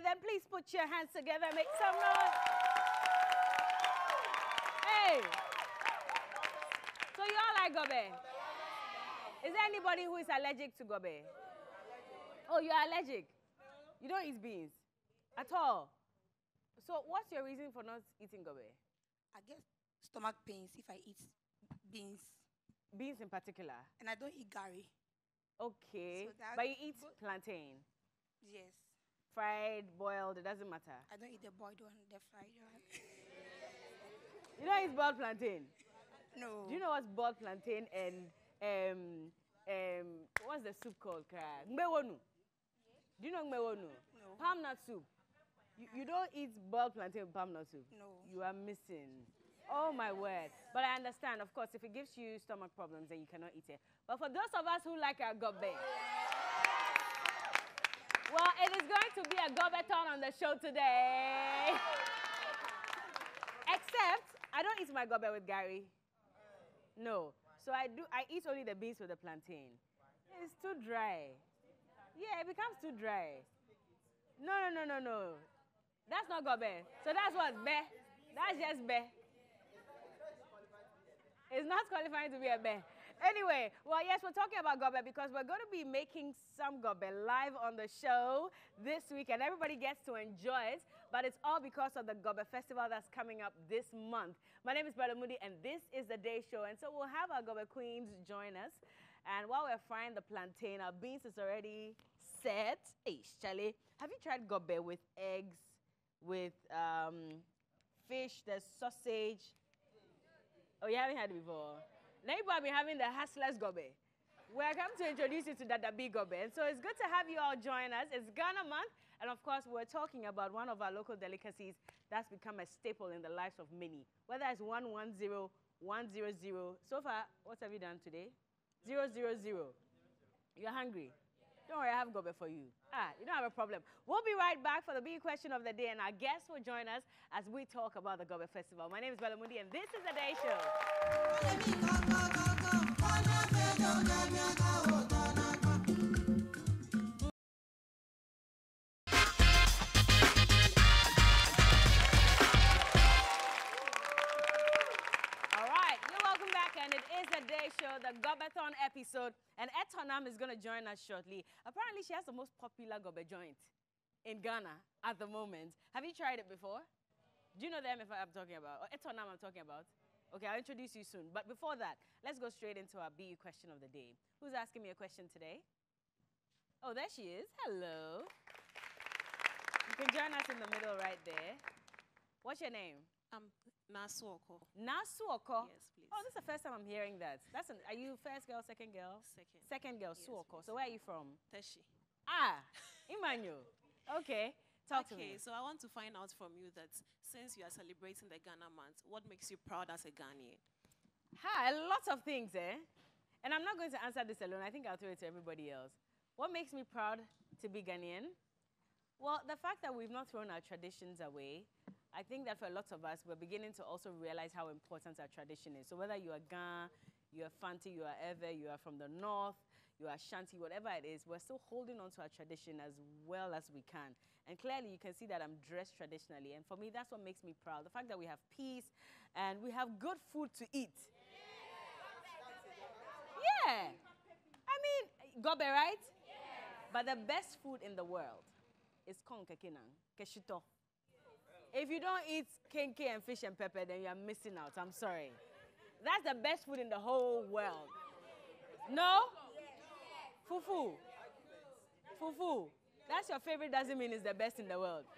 Then please put your hands together and make some noise. Hey! So you all like gobe? Is there anybody who is allergic to gobe? Oh, you're allergic? You don't eat beans? At all? So what's your reason for not eating gobe? I get stomach pains if I eat beans. Beans in particular? And I don't eat gari. Okay. So but you eat plantain? Yes. Fried, boiled, it doesn't matter. I don't eat the boiled one, the fried one. You don't eat boiled plantain? No. Do you know what's boiled plantain and what's the soup called? Mbewonu. Do you know mbewonu? No. Palm nut soup. You don't eat boiled plantain with palm nut soup? No. You are missing. Oh my word. But I understand, of course, if it gives you stomach problems, then you cannot eat it. But for those of us who like our gobe, well, it is going to be a gobeton on the show today. Except, I don't eat my gobe with gari. No. So I eat only the beans with the plantain. It's too dry. Yeah, it becomes too dry. No. That's not gobe. So that's what? Be. That's just be. It's not qualifying to be a be. Anyway, well, yes, we're talking about gobe because we're going to be making some gobe live on the show this week, and everybody gets to enjoy it, but it's all because of the GOBE Festival that's coming up this month. My name is Moody, and this is the day show, and so we'll have our gobe queens join us, and while we're frying the plantain, our beans is already set. Hey, Charlie, have you tried gobe with eggs, with fish, there's sausage? Oh, you haven't had it before? Now people have been having the Hustlers gobe. We're come to introduce you to the big gobe. And so it's good to have you all join us. It's Ghana month. And of course, we're talking about one of our local delicacies that's become a staple in the lives of many. Whether it's 110, 100. So far, what have you done today? 000. You're hungry? Don't worry, I have gobe for you. You don't have a problem. We'll be right back for the big question of the day, and our guests will join us as we talk about the GOBE Festival. My name is Moody, and this is The Day Show. All right, you're welcome back, and it is The Day Show, the Gobeton episode, and Etonam is going to join us shortly. Apparently, she has the most popular gobe joint in Ghana at the moment. Have you tried it before? Do you know them if I'm talking about? Or Etonam I'm talking about? Okay, I'll introduce you soon. But before that, let's go straight into our BU question of the day. Who's asking me a question today? Oh, there she is. Hello. You can join us in the middle right there. What's your name? Nasuoko. Nasuoko? Yes, please. Oh, this is the first time I'm hearing that. Are you first girl, second girl? Second. Second girl, yes, Suoko. Please. So where are you from? Teshi. Emmanuel. Okay. Talk to me. Okay, so I want to find out from you that since you are celebrating the Ghana month, what makes you proud as a Ghanaian? Lots of things, eh? And I'm not going to answer this alone. I think I'll throw it to everybody else. What makes me proud to be Ghanaian? Well, the fact that we've not thrown our traditions away. I think that for a lot of us, we're beginning to also realize how important our tradition is. So whether you are Ga, you are Fanti, you are Ewe, you are from the north, you are Shanti, whatever it is, we're still holding on to our tradition as well as we can. And clearly, you can see that I'm dressed traditionally. And for me, that's what makes me proud. The fact that we have peace and we have good food to eat. Yeah. I mean, gobe, right? But the best food in the world is konkekinang, keshito. If you don't eat kenke and fish and pepper, then you're missing out. I'm sorry. That's the best food in the whole world. No? Fufu. Fufu. That's your favorite doesn't mean it's the best in the world.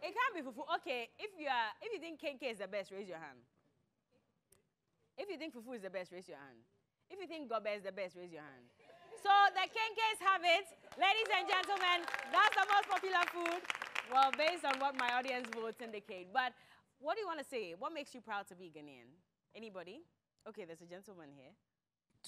It can't be fufu. Okay, if you think kenke is the best, raise your hand. If you think fufu is the best, raise your hand. If you think gobe is the best, raise your hand. So the kenkes have it. Ladies and gentlemen, that's the most popular food. Well, based on what my audience votes indicate. But what do you want to say? What makes you proud to be Ghanaian? Anybody? Okay, there's a gentleman here.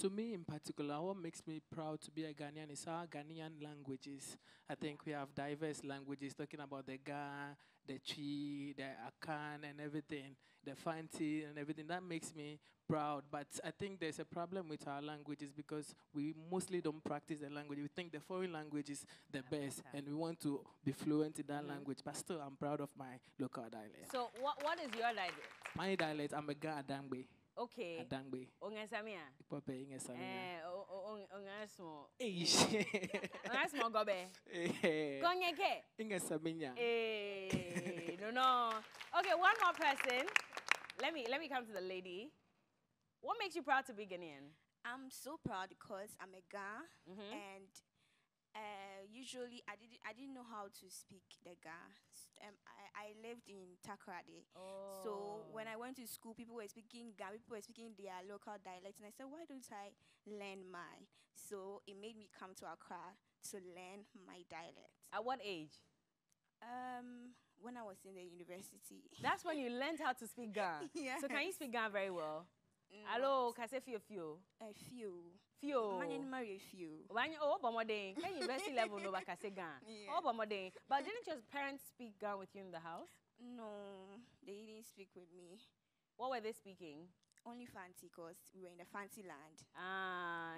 To me in particular, what makes me proud to be a Ghanaian is our Ghanaian languages. I think we have diverse languages talking about the Ga, the Chi, the Akan and everything, the Fanti and everything. That makes me proud. But I think there's a problem with our languages because we mostly don't practice the language. We think the foreign language is the best and we want to be fluent in that language. But still, I'm proud of my local dialect. So what is your dialect? My dialect, I'm a Ga Adangbe. Okay. Adangbe. Ongesamia. Pope Ingesamia. Ongasmo. Ongasmo gobe. Gonyeke. Ingesamia. No. Okay, one more person. Let me come to the lady. What makes you proud to be Ghanaian? I'm so proud because I'm a Ga, and usually I didn't know how to speak the Ga. I lived in Takoradi. Oh. So when I went to school, people were speaking Ga, people were speaking their local dialect, and I said, why don't I learn mine? So it made me come to Accra to learn my dialect. At what age? When I was in the university. That's when you learned how to speak Ga. Yes. So can you speak Ga very well? Hello, can I say few? A few. Few. Man, marry a few. Oh, Bomoding. Can you university level no back say Ga? Yeah. Oh, Bomoding. But didn't your parents speak Ga with you in the house? No, they didn't speak with me. What were they speaking? Only fancy because we were in the fancy land.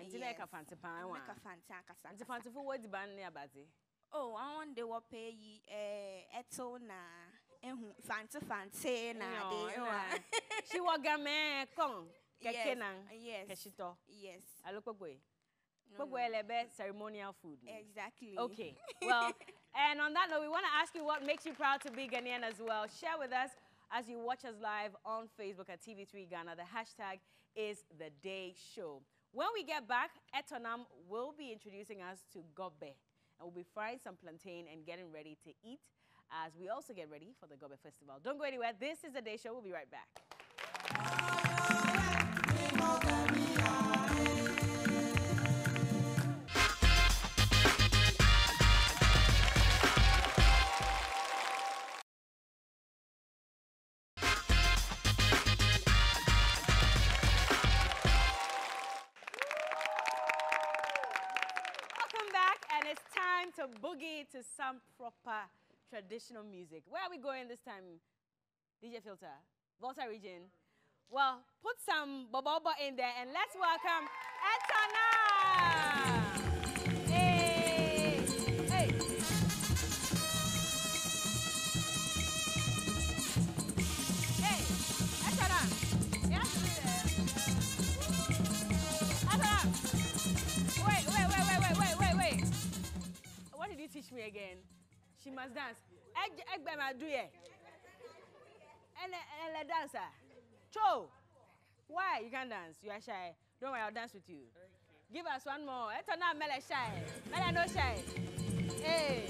It's like a fancy pan. Like a fancy akasa. It's a fancy for what's ban near Bazi. Oh, I want they were pay eto na fancy na She was game kong. Yes. Keshito. Yes. I look away. No. Ceremonial food. Exactly. Okay. Well, and on that note, we want to ask you what makes you proud to be Ghanaian as well. Share with us as you watch us live on Facebook at TV3 Ghana. The hashtag is The Day Show. When we get back, Etonam will be introducing us to Gobe. And we'll be frying some plantain and getting ready to eat as we also get ready for the GOBE Festival. Don't go anywhere. This is The Day Show. We'll be right back. It's time to boogie to some proper traditional music. Where are we going this time, DJ Filter? Volta region. Well, put some bobobo in there and let's welcome Etana. Hey, hey. Hey, Etana. Yes, Etana. Wait. What did you teach me again? She must dance. Egg by my do it. And a dancer. Cho, why you can't dance? You are shy. Don't worry, I'll dance with you. Okay. Give us one more. It's not Mela shy. Mela no shy. Hey.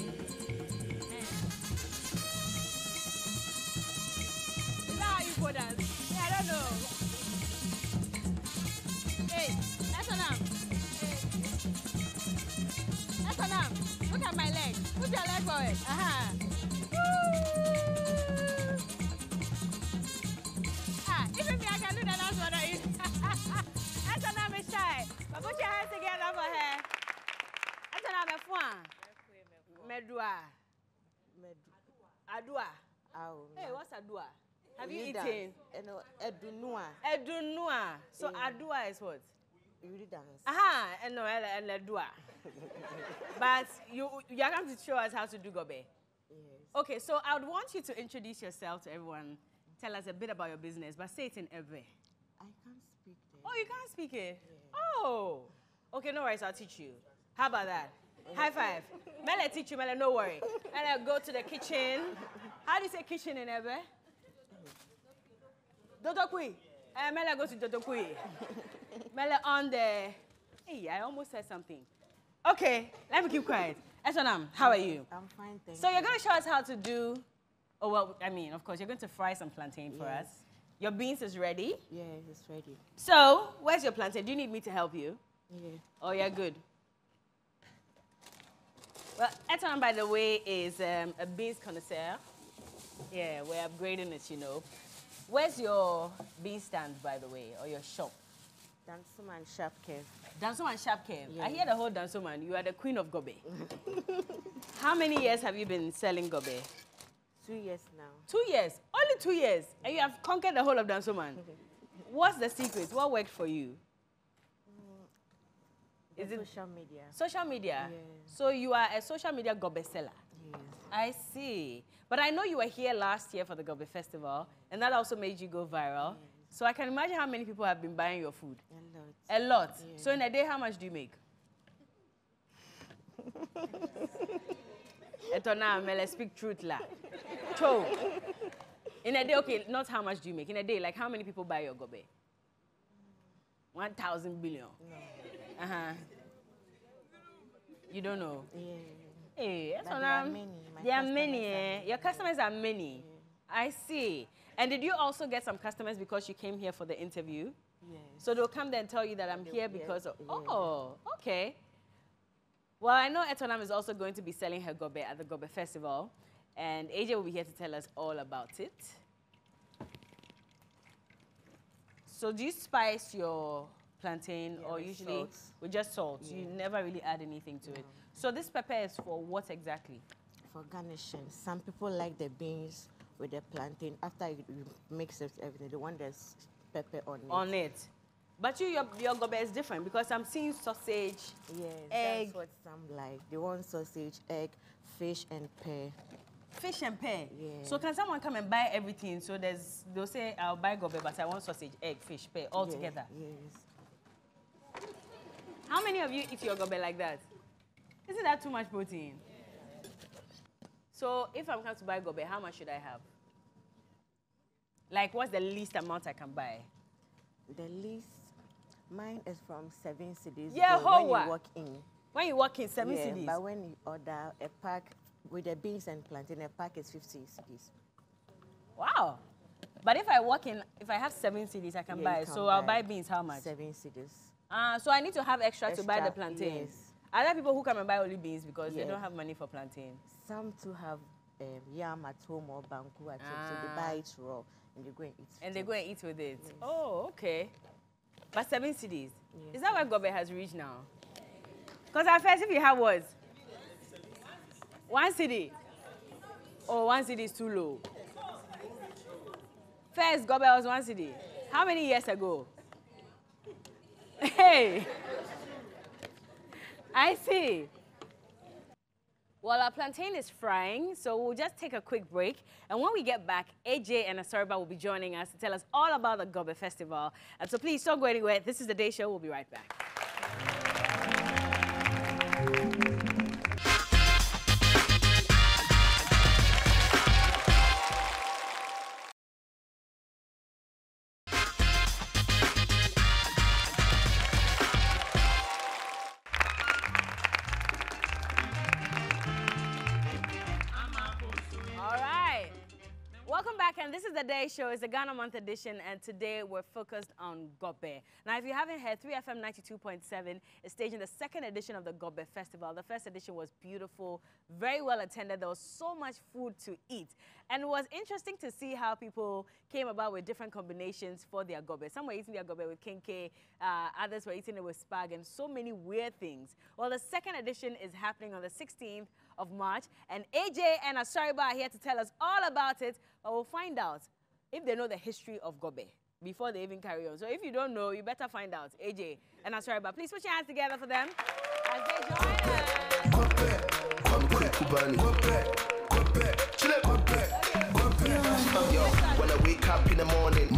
Is that how you go dance? Yeah, I don't know. Hey, that's enough. That's enough. Look at my leg. Put your leg forward. Even me, I can do the last one. That's enough, Miss Shy. But put your hands together for her. That's enough, F1. Medua. Adua. Hey, what's Adua? Have you eaten? Edunua. Edunua. So Adua is what? You really dance. And no, and Adua. But you are going to show us how to do gobe. Yes. Okay, so I would want you to introduce yourself to everyone. Tell us a bit about your business, but say it in Ewe. I can't speak it. Oh, you can't speak it? Yeah. Oh. Okay, no worries, I'll teach you. How about that? High five. Mele teach you, Mele, no worry. Mele, go to the kitchen. How do you say kitchen in Ewe? Dodokui. Mele, go to Dodokui. Mele on the... Hey, I almost said something. Okay, let me keep quiet. Esonam, how are you? I'm fine, thank you. So you're going to show us how to do... Oh, well, I mean, of course, you're going to fry some plantain for us. Your beans is ready? Yeah, it's ready. So, where's your plantain? Do you need me to help you? Yeah. Oh, yeah, good. Well, Eton, by the way, is a beans connoisseur. Yeah, we're upgrading it, you know. Where's your bean stand, by the way, or your shop? Dansoman Sharp Cave. Dansoman Sharp Cave. Yeah. I hear the whole Dansoman. You are the queen of gobe. How many years have you been selling gobe? 2 years now. 2 years. Only 2 years. And you have conquered the whole of Dansoman. What's the secret? What worked for you? Is it social media? Social media? Yeah. So you are a social media gobe seller? Yes. I see. But I know you were here last year for the GOBE Festival, and that also made you go viral. Yes. So I can imagine how many people have been buying your food. A lot. A lot. Yeah. So in a day, how much do you make? Etona, let's speak truth la. Cho. In a day, okay, not how much do you make. In a day, like how many people buy your gobe? 1,000 billion. No. You don't know? Yeah. Hey, But there are many. There are many, eh? Your customers are many. Yeah. I see. And did you also get some customers because you came here for the interview? Yes. So they'll come there and tell you that I'm here because of... Yeah. Oh, okay. Well, I know Etonam is also going to be selling her gobe at the GOBE Festival. And AJ will be here to tell us all about it. So do you spice your plantain or with usually salt. with just salt? Yeah. You never really add anything to it. So this pepper is for what exactly? For garnishing. Some people like the beans with the plantain. After you mix it, everything, they want the pepper on it. On it. But your gobe is different because I'm seeing sausage, Yes, egg. that's what some like. They want sausage, egg, fish, and pear. Fish and pear. Yeah. So can someone come and buy everything? So they'll say, I'll buy gobe, but I want sausage, egg, fish, pear, all Yeah, together. Yes. How many of you eat your gobe like that? Isn't that too much protein? So if I'm coming to buy gobe, how much should I have? Like, what's the least amount I can buy? The least, mine is from 7 cities. Yeah, when how you what? walk in. When you walk in 7 Yeah, cities. but when you order a pack with the beans and plantain, a pack is 50 cities. Wow. But if I walk in, if I have 7 cities, I can Yeah, buy you it. can So I'll buy buy beans, how much? 7 cities. So I need to have extra to buy the Extra, plantain. yes. Are there people who come and buy only beans because they Yeah. don't have money for plantain? Some too have yam at home or banku at home, so they buy it raw and they go and eat. And they go and eat with it. Yes. Oh, okay. But 7 cities. Yes. Is that where gobe has reached now? Because at first, if you have what? 1 city. Oh, 1 city is too low. First, gobe was 1 city. How many years ago? Hey. I see. Well, our plantain is frying, so we'll just take a quick break. And when we get back, AJ and Asariba will be joining us to tell us all about the GOBE Festival. And so please don't go anywhere. This is The Day Show. We'll be right back. Welcome back, and this is The Day Show. It's the Ghana Month edition, and today we're focused on gobe. Now, if you haven't heard, 3FM 92.7 is staging the second edition of the GOBE Festival. The first edition was beautiful, very well attended. There was so much food to eat, and it was interesting to see how people came about with different combinations for their gobe. Some were eating their gobe with kenke, others were eating it with spag, and so many weird things. Well, the second edition is happening on the 16th of March, and AJ and Asariba are here to tell us all about it, but we'll find out if they know the history of gobe before they even carry on. So if you don't know, you better find out. AJ and Asariba, please put your hands together for them as they join Yo, when I wake up in the morning,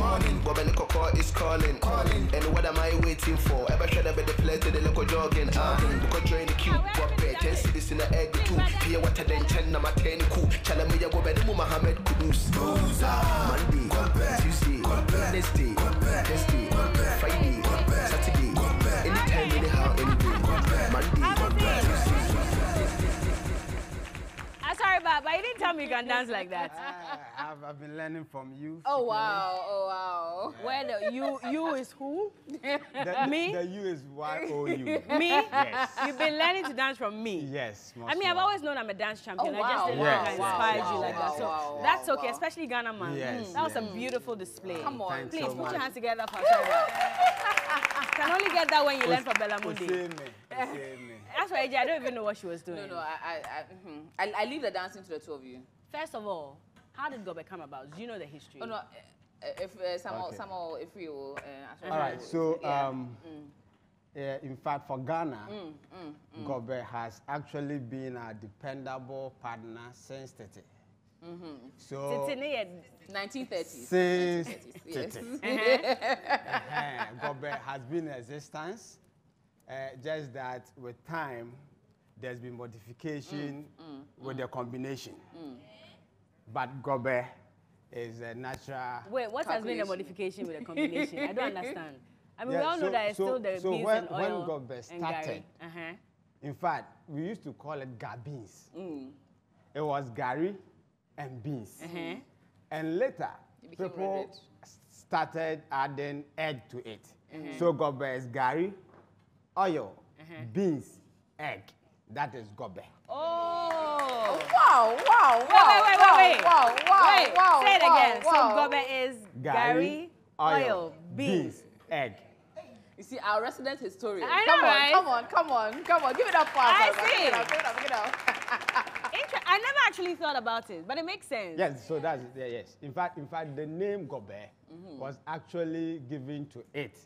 gobe the cocoa is calling. And what am I waiting for? Ever should have been the play to the local jogging. Because join the queue, gobe, 10 cities in the egg, too. Pia water then 10 number 10 cool. Chalamia gobe, the Muhammad Kudus. Monday, Tuesday, Wednesday, Thursday, Friday, Saturday, anytime, anyhow, any day. Monday, Asariba, but you didn't tell me you can dance like that. I've been learning from you. Oh wow! Oh wow! Yeah. Where the you is who? Me? The you is Y-O-U. Me? Yes. You've been learning to dance from me. Yes. I mean, I've always known I'm a dance champion. Oh, wow. I just didn't Yes. think I inspired Wow. you like that. So Wow. that's okay, Wow. especially Ghana man. Yes. That was a beautiful display. Come on. Thanks Please so put much. your hands together for Sarah. Can only get that when you learn for Belamundi. That's why I don't even know what she was doing. No. I leave the dancing to the two of you. First of all, how did GOBE come about? Do you know the history? Oh no. If somehow if you. All right. So in fact, for Ghana, GOBE has actually been a dependable partner since 30. So 1930s. Since 1930s, 30. GOBE has been in existence. Just that with time, there's been modification with the combination. But GOBE is a natural. Wait, what has been the modification with the combination? I don't understand. I mean, Yeah, we all know that it's still the beans and oil when GOBE and started, Gary. in fact, we used to call it beans. It was Gary and beans. And later, people started adding egg to it. So GOBE is Gary, oil, beans, egg. That is GOBE. Oh! Wow! Wait. Say it again. So GOBE is Gary, oil, beans, egg. You see, our resident historian. I know, right? Come on. Give it up for us. I see. Give it up. I never actually thought about it, but it makes sense. Yes, so that's yes. In fact, the name GOBE was actually given to it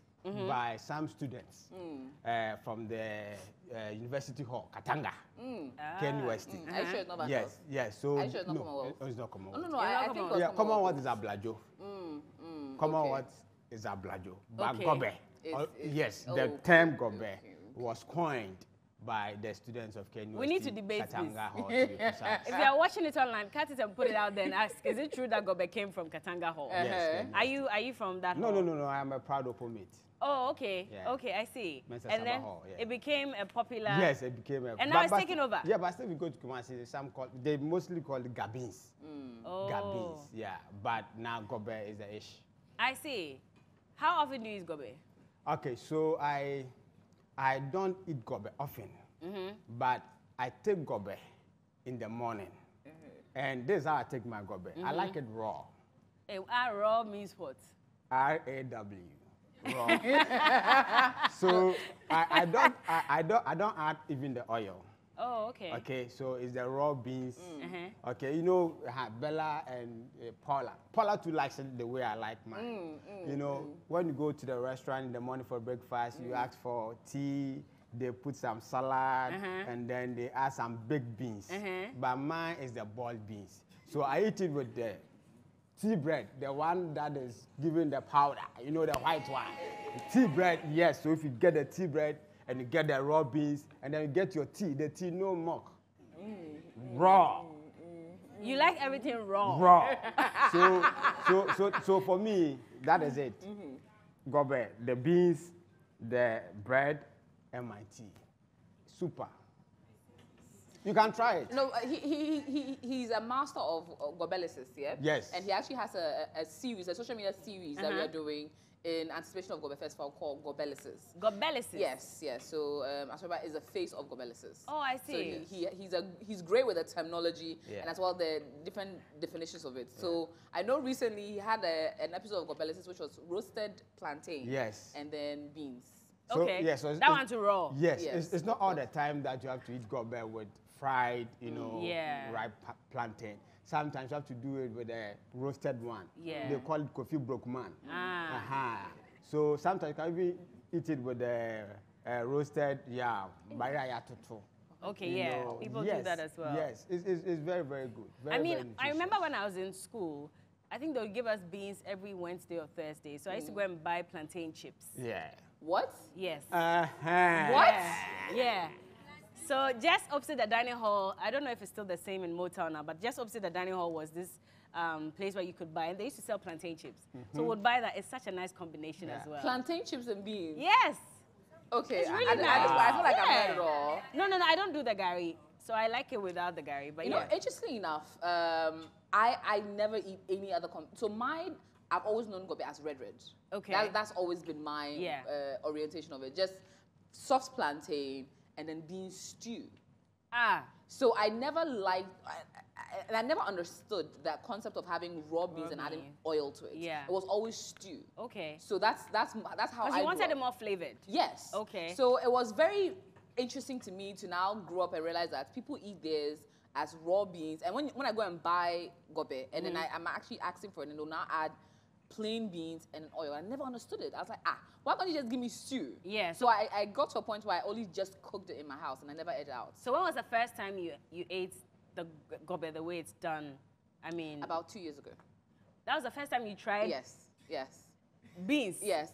by some students from the University Hall, Katanga, Ken University. Are you sure it's not that? Yes. So Are you sure it's not Commonwealth? It's not Commonwealth. No, I think it was Commonwealth is Ablajo. Commonwealth is Ablajo. But GOBE, the term GOBE was coined by the students of Ken University. We need to debate Katanga this. Hall. To be precise. If you are watching it online, cut it and put it out there and ask, is it true that GOBE came from Katanga Hall? Yes. Are you from that No, hall? no. I am a proud opponent. Oh, okay. Yeah. Okay, I see. Mensa And then Hall, yeah. it became a popular... Yes, it became a... And now it's taken over? Yeah, but still we go to Kumasi, they mostly call it Gabins. Oh. Gabins, yeah. But now GOBE is the ish. I see. How often do you use GOBE? Okay, so I don't eat GOBE often, but I take GOBE in the morning. And this is how I take my GOBE. I like it raw. Raw means what? R-A-W. Raw. So I don't add even the oil. Oh, okay. Okay, so it's the raw beans. Okay, you know, Bella and Paula. Paula too likes it the way I like mine. You know, when you go to the restaurant in the morning for breakfast, you ask for tea, they put some salad, and then they add some baked beans. But mine is the boiled beans. So I eat it with the tea bread, the one that is given the powder, you know, the white one. The tea bread, yes. So if you get the tea bread and you get the raw beans, and then you get your tea, the tea no milk, raw. You like everything raw. Raw. So for me, that is it. GOBE, the beans, the bread, and my tea. Super. You can try it. No, he's a master of Gobelicis, yeah? Yes. And he actually has a series, a social media series that we are doing in anticipation of GOBE Festival called Gobelicis. Gobelicis? Yes. So Ashoba is the face of Gobelicis. Oh, I see. So he's great with the terminology and as well the different definitions of it. So I know recently he had an episode of Gobelicis which was roasted plantain. Yes. And then beans. So, okay. Yes, so that one's raw. Yes. It's not all the time that you have to eat GOBE with fried, you know, ripe plantain. Sometimes you have to do it with a roasted one. Yeah. They call it Kofi Brookman. So sometimes you can even eat it with a roasted yam. Okay, yeah. People do that as well. Yes, it's very, very good. Very, I mean, very I remember when I was in school, I think they would give us beans every Wednesday or Thursday. So I used to go and buy plantain chips. Yeah. What? Yes. What? Yeah. So just opposite the dining hall, I don't know if it's still the same in Motown now, but just opposite the dining hall was this place where you could buy, and they used to sell plantain chips. So we'd buy that. It's such a nice combination as well. Plantain chips and beans? Yes. Okay. It's really nice. I feel like I've heard it all. No, I don't do the Gary. So I like it without the gari, but You know, interestingly enough, I never eat any other. So mine, I've always known gobe as red. Okay. That's always been my orientation of it. Just soft plantain and then bean stew. Ah. So I never liked, and I never understood that concept of having raw beans and adding oil to it. Yeah. It was always stew. Okay. So that's how Because I you wanted grew it up. more flavored. Yes. Okay. So it was very interesting to me to now grow up and realize that people eat theirs as raw beans. And when I go and buy gobe, and then I'm actually asking for it, and they'll now add plain beans and oil. I never understood it. I was like, why can't you just give me stew? Yeah. So I got to a point where I only just cooked it in my house and I never ate it out. So when was the first time you ate the gobe the way it's done? I mean, About 2 years ago. that was the first time you tried Yes. beans. Yes.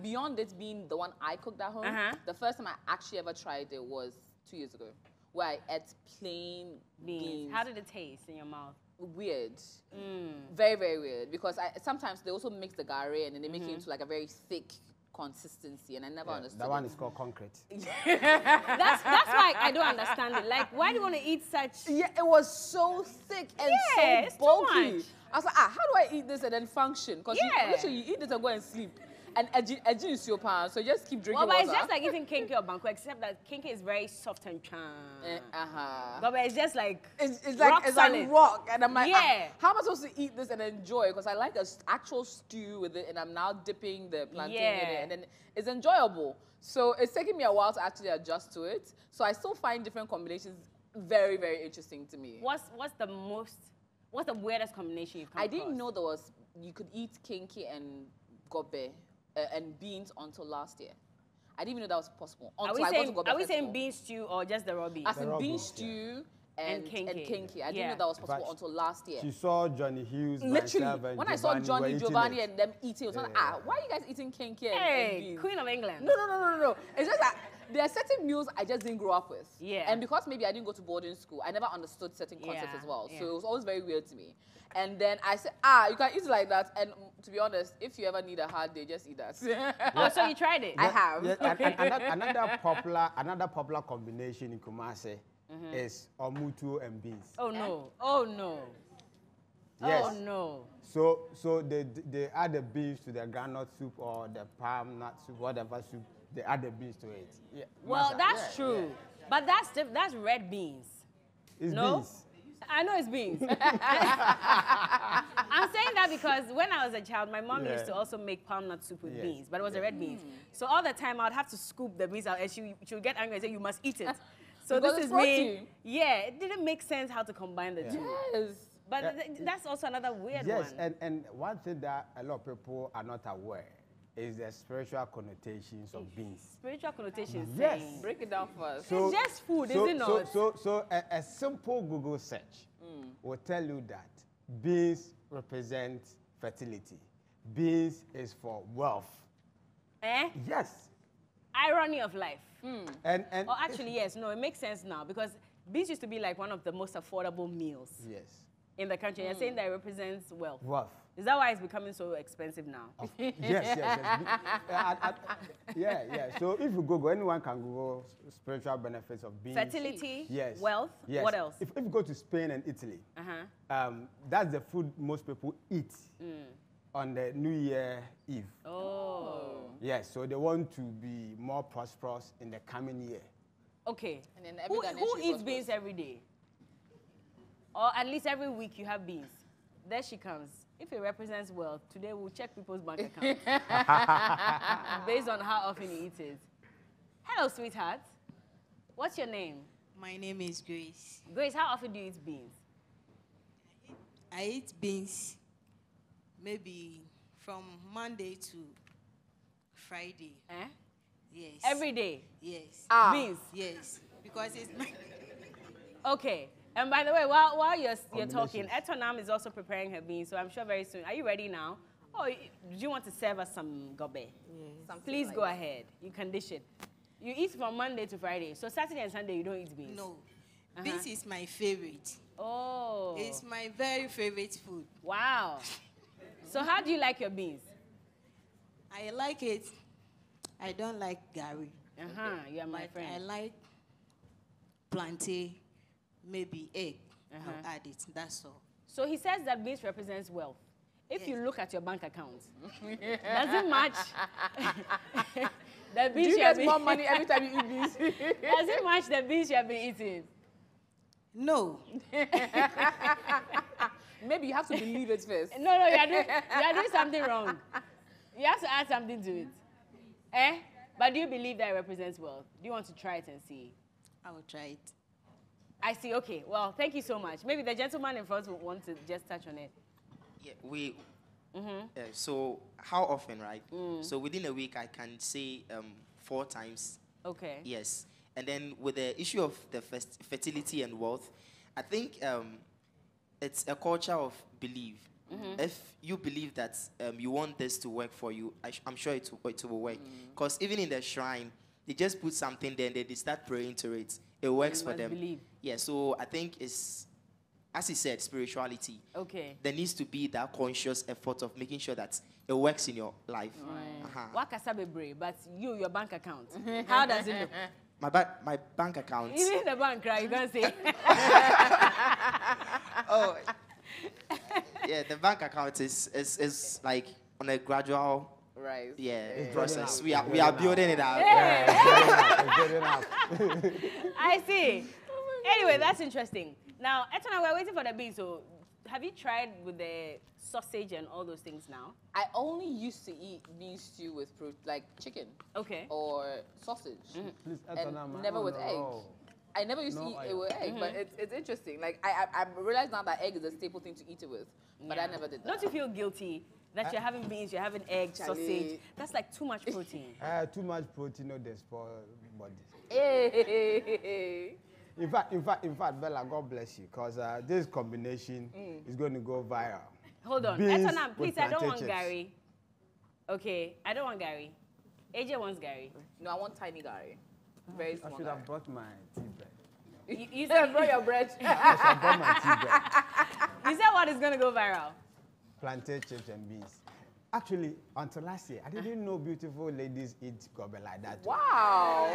Beyond it being the one I cooked at home, the first time I actually ever tried it was 2 years ago, where I ate plain beans. How did it taste in your mouth? Weird. Very, very weird. Because sometimes they also mix the gari and then they make it into like a very thick consistency, and I never understood That one it. is called concrete. That's why I don't understand it. Like, why do you want to eat such? Yeah, it was so thick and it's so too bulky. much. I was like, how do I eat this and then function? Because literally you eat this and go and sleep. And edging is your pan, so you just keep drinking Well, but water. it's just like eating kinky or banku, except that kinky is very soft and charm. Gobe is just like It's rock like solid. rock, and I'm like, Yeah. how am I supposed to eat this and enjoy? Because I like an actual stew with it, and I'm now dipping the plantain in it, and then it's enjoyable. So it's taking me a while to actually adjust to it. So I still find different combinations very, very interesting to me. What's the weirdest combination you've come I didn't across? know you could eat kinky and gobe and beans until last year. I didn't even know that was possible. Are Until we I saying, got to GOBE are we Festival. saying bean stew or just the raw beans? As in raw bean beans, stew And and kinky. kinky. I didn't Yeah. know that was possible But until last year. She saw Johnny Hughes, Literally, myself, and when I saw Giovanni were Johnny, eating Giovanni, it. and them eating, I was like, why are you guys eating kinky and Hey, beans? Queen of England. No. It's just that there are certain meals I just didn't grow up with. Yeah. And because maybe I didn't go to boarding school, I never understood certain concepts Yeah, as well. yeah. So it was always very weird to me. And then I said, you can eat it like that. And to be honest, if you ever need a hard day, just eat that. Oh, so you tried it? I have. Yes, another popular combination in Kumasi is omutu and beans. Oh no! Oh no! Yes. Oh no! So they add the beans to the groundnut soup or the palm nut soup, whatever soup. They add the beans to it. Yeah. Well, Masa, that's yeah, true, but that's red beans. It's No? beans. I know it's beans. I'm saying that because when I was a child, my mom used to also make palm nut soup with Yes. beans, but it was the red beans. So all the time, I'd have to scoop the beans out, and she would get angry and say, "You must eat it." So Because this it's is me. protein. Yeah, it didn't make sense how to combine the two. Yes. But that's also another weird Yes, one. and one thing that a lot of people are not aware is the spiritual connotations of beans. Spiritual connotations. Yes. saying- Break it down for us. It's just food, is it not? So a simple Google search will tell you that beans represent fertility. Beans is for wealth. Eh? Yes. Irony of life. And Or actually, yes. No, it makes sense now because beans used to be like one of the most affordable meals yes, in the country. You're saying that it represents wealth. wealth. Is that why it's becoming so expensive now? Yes. Yeah. So if you Google, anyone can Google spiritual benefits of beans. Fertility, Yes. wealth, Yes. what else? If you go to Spain and Italy, that's the food most people eat on the New Year Eve. Oh. Yes, so they want to be more prosperous in the coming year. Okay. And then every Ghanaian Who should eats prosper. beans every day? Or at least every week you have beans. There she comes. If it represents wealth, today we'll check people's bank accounts based on how often you eat it. Hello, sweetheart. What's your name? My name is Grace. Grace, how often do you eat beans? I eat beans maybe from Monday to Friday. Eh? Yes. Every day? Yes. Beans? Yes. Because it's my... Okay. And by the way, while you're talking, Combinations. Etonam is also preparing her beans, so I'm sure very soon. Are you ready now? Or do you want to serve us some gobe? Please go ahead. You can dish it. You eat from Monday to Friday. So Saturday and Sunday, you don't eat beans? No. Beans is my favorite. Oh. It's my very favorite food. Wow. So how do you like your beans? I like it. I don't like gari. You are my But friend. I like plantain maybe egg. I'll add it. That's all. So he says that beans represents wealth. If you look at your bank account, does it match the beans Do you get more money every time you eat beans? Does it match the beans you have been eating? No. Maybe you have to believe it first. No, you are doing something wrong. You have to add something to it. Eh? But do you believe that it represents wealth? Do you want to try it and see? I will try it. I see. Okay. Well, thank you so much. Maybe the gentleman in front will want to just touch on it. Yeah, so how often, right? So within a week, I can say 4 times. Okay. Yes. And then with the issue of the fertility and wealth, I think it's a culture of belief. If you believe that you want this to work for you, I'm sure it will work. Because even in the shrine, they just put something there and they start praying to it. It works for them. Believe. Yeah, so I think it's, as he said, spirituality. Okay. There needs to be that conscious effort of making sure that it works in your life. What can be brave, but your bank account, how does it look? My bank account. Even the bank, right? You can't say. Oh, yeah, the bank account is like on a gradual process. We are building it out. I see. Anyway, that's interesting. Now, Etona, we're waiting for the beans. So, have you tried with the sausage and all those things now? I only used to eat bean stew with like chicken. Okay. Or sausage. Please, And never with egg. I never used to eat it with egg, but it's interesting. Like I realize now that egg is a staple thing to eat it with, but I never did that. Don't you feel guilty that you're having beans, you're having egg, sausage? That's like too much protein. Too much protein, no, they spoil body. Hey. In fact, Bella, God bless you, because this combination is going to go viral. Hold on. Beans Etona, please, with I don't want plantain chips. Gary. Okay, I don't want Gary. AJ wants Gary. No, I want tiny Gary. Very small. I should have brought my tea bread. You said brought your bread. I should have brought my tea bread. You said what is going to go viral? Plantain chips and beans. Actually, until last year, I didn't know beautiful ladies eat gobe like that. Wow.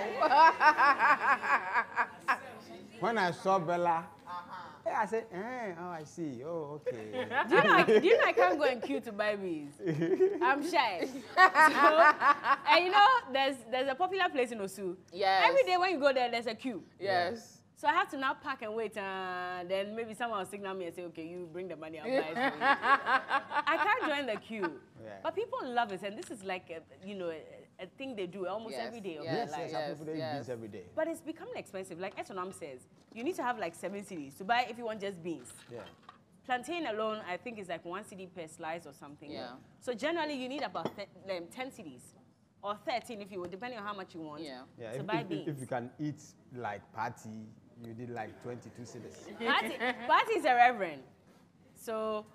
When I saw Bella, I said, oh, I see. Oh, okay. Do you know I can't go and queue to buy beans? I'm shy. So, and you know, there's a popular place in Osu. Yes. Every day when you go there, there's a queue. Yes. So I have to now park and wait, then maybe someone will signal me and say, okay, you bring the money, I'll buy it for you. I can't join the queue. Yeah. But people love it, and this is like, a thing they do almost every day of their life. Yes, people eat beans every day. But it's becoming expensive. Like Etonam says, you need to have like 7 cedis to buy if you want just beans. Yeah. Plantain alone, I think, is like 1 cedi per slice or something. Yeah. So generally, you need about 10 cedis. Or 13 if you would, depending on how much you want. Yeah. To buy beans. If you can eat like party, you did like 22 cedis. Party is a reverend. So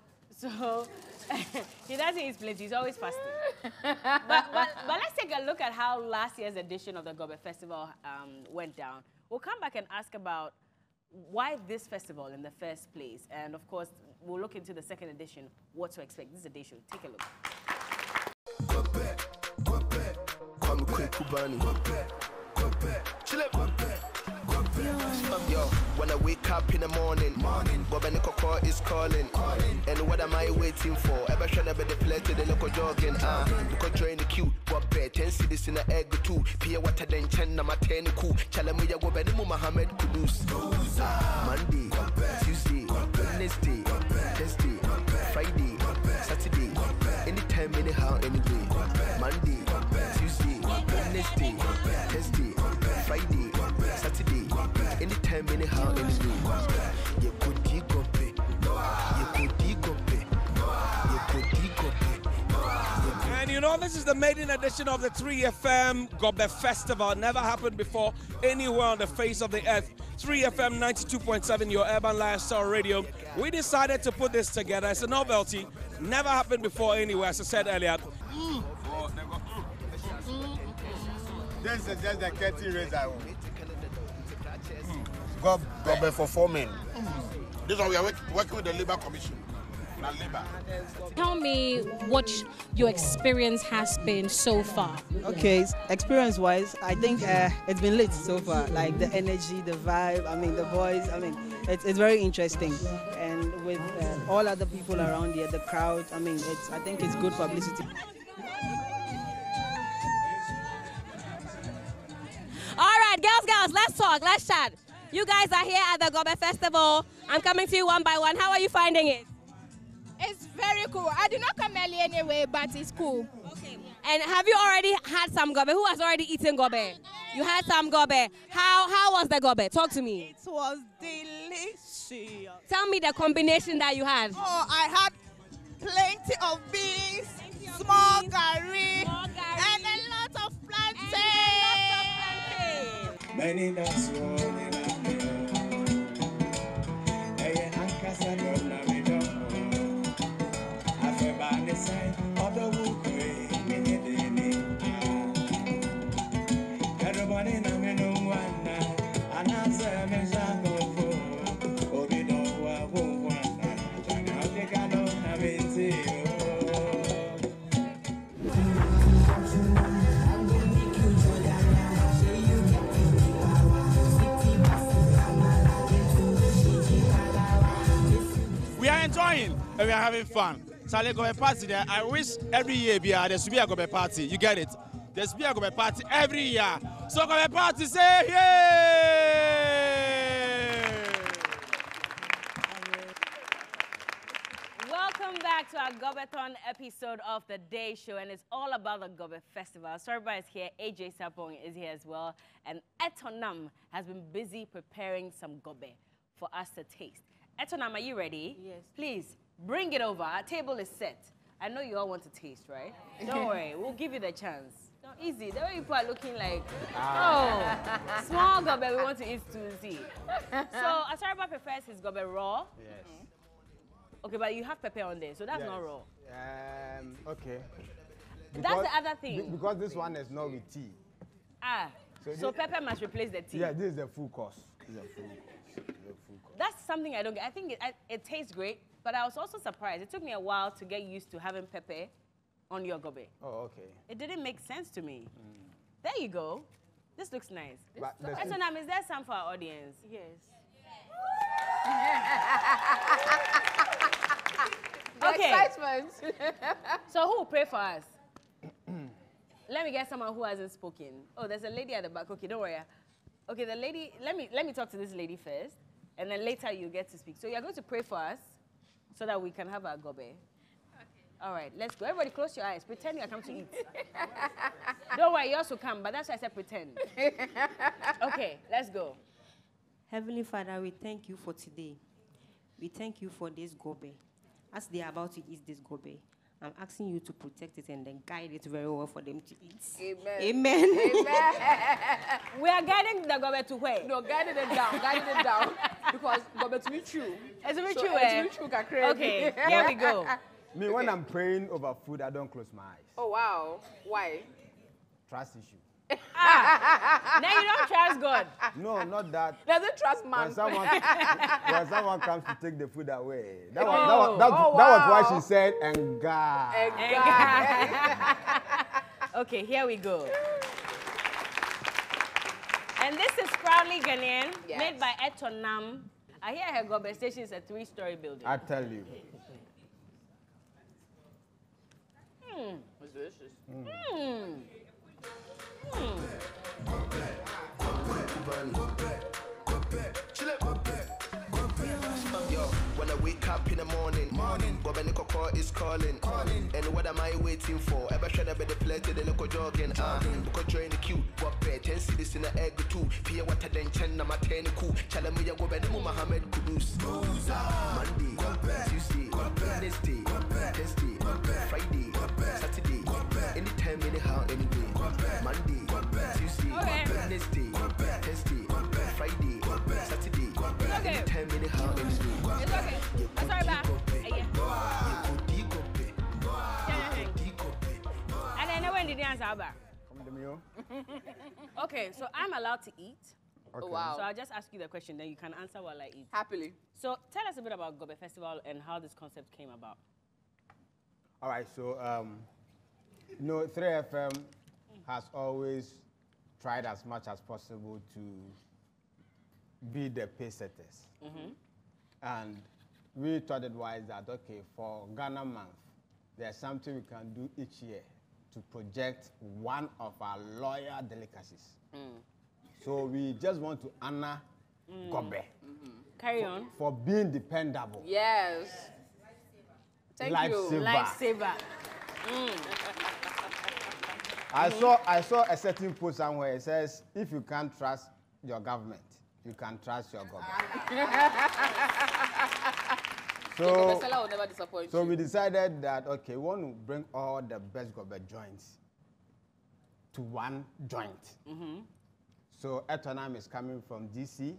he doesn't eat plenty, he's always fasting. but let's take a look at how last year's edition of the GOBE Festival went down. We'll come back and ask about why this festival in the first place. And of course, we'll look into the second edition, what to expect. This is a day show. Take a look. Yo, when I wake up in the morning, Gobe Koko is calling. And what am I waiting for? Ever trying to be the play to the local jogging? Because join the queue, Gobe 10 cedis in the egg too. Pia water then 10 na mateni cool. Chalamuya Gobe Nimu Mohammed Kudus. Monday, Tuesday, Wednesday, Thursday, Friday, Saturday. Anytime, anyhow, anyway. Monday, Tuesday, Wednesday, Thursday, Friday, Saturday. Anytime, anyhow, anyway. You could dig up it. You could dig up it. You could dig up it. And you know, this is the maiden edition of the 3FM GOBE Festival. Never happened before anywhere on the face of the earth. 3FM 92.7, your urban lifestyle radio. We decided to put this together. It's a novelty. Never happened before anywhere, as I said earlier. This is just the curtain raiser. GOBE for 4 men. This one we are working with the Labour Commission. Tell me what your experience has been so far. Okay, experience-wise, I think it's been lit so far. Like the energy, the vibe, I mean the boys, I mean it's very interesting. And with all other people around here, the crowd, I mean I think it's good publicity. All right, girls, let's talk, let's chat. You guys are here at the GOBE Festival. I'm coming to you one by one. How are you finding it? It's very cool. I did not come early anyway, but it's cool. Okay. And have you already had some gobe? Who has already eaten gobe? You had some gobe. How was the gobe? Talk to me. It was delicious. Tell me the combination that you had. Oh, I had plenty of beans, small curry, and a lot of plantain. Many that's we are enjoying and we are having fun. So let's go a party there. I wish every year there should be a GOBE party. You get it? There should be a GOBE party every year. So GOBE party, say yay! Welcome back to our Gobeton episode of the Day Show, and it's all about the GOBE Festival. Sorba is here, AJ Sapong is here as well, and Etonam has been busy preparing some gobe for us to taste. Etonam, are you ready? Yes. Please, bring it over. Our table is set. I know you all want to taste, right? Don't worry, we'll give you the chance. No, easy. The way people are looking like, oh, small gobe, we want to eat to see. So, Asaraba prefers his gobe raw. Yes. Okay, but you have pepper on there, so that's not raw. Okay. That's the other thing. Because this one is not with tea. Ah, so pepper must replace the tea. Yeah, this is the full course. That's something I don't get. I think it tastes great, but I was also surprised. It took me a while to get used to having pepper on your gobe. Oh, okay. It didn't make sense to me. There you go. This looks nice. Etonam, is there some for our audience? Yes. Okay. Excitement. So who will pray for us? Let me get someone who hasn't spoken. Oh, there's a lady at the back. Okay, don't worry. Okay, the lady, let me talk to this lady first, and then later you get to speak. So you're going to pray for us so that we can have our gobe. Okay. All right, let's go. Everybody close your eyes. Pretend you are come to eat. Don't worry, you also come, but that's why I said pretend. Okay, let's go. Heavenly Father, we thank you for today. We thank you for this gobe. As they are about to eat this gobe, I'm asking you to protect it and then guide it very well for them to eat. Amen. Amen. Amen. We are guiding the gobe to where? No, guiding it down, because gobe to be true. It's to be so true, It's to be true, crazy. Okay, here we go. Me, when I'm praying over food, I don't close my eyes. Oh, wow. Why? Trust issue. Now you don't trust God. No, not that. Doesn't trust man. When someone comes to take the food away. That Oh. was Oh, why wow. she said, and God. Okay, here we go. And this is proudly Ghanaian, made by Etonam. I hear her gobe station is a 3-story building. I tell you. It's delicious. Yo, when I wake up in the morning, Gobe Nikoko is calling. And what am I waiting for? Ever should have been the play to the local jogging. Because join the queue, what pay 10 cities in the egg too. Pia water than 10 number 10 cool. Chalamuya Gobe Nimu Mohammed Kudus. Monday, Tuesday, Wednesday, Thursday, Friday, Saturday. Anytime, anyhow, anyway. Monday, Tuesday, Wednesday, Thursday, Friday, Saturday. Anytime, anyhow, anyway. It's okay. I'm sorry, ba. And I know when did you answer, ba? Come to me, oh. Okay, so I'm allowed to eat. Okay. Oh, wow. So I'll just ask you the question, then you can answer while I eat. Happily. So tell us a bit about GOBE Festival and how this concept came about. All right, so, 3FM has always tried as much as possible to be the pace setters. And we thought it wise that, okay, for Ghana Month, there's something we can do each year to project one of our loyal delicacies. So we just want to honor GOBE. Carry on. For being dependable. Yes. Thank you. Lifesaver. I saw a certain post somewhere. It says, if you can't trust your government, you can trust your GOBE. Will never disappoint So you. we decided that, okay, we want to bring all the best GOBE joints to one joint. So Etonam is coming from DC,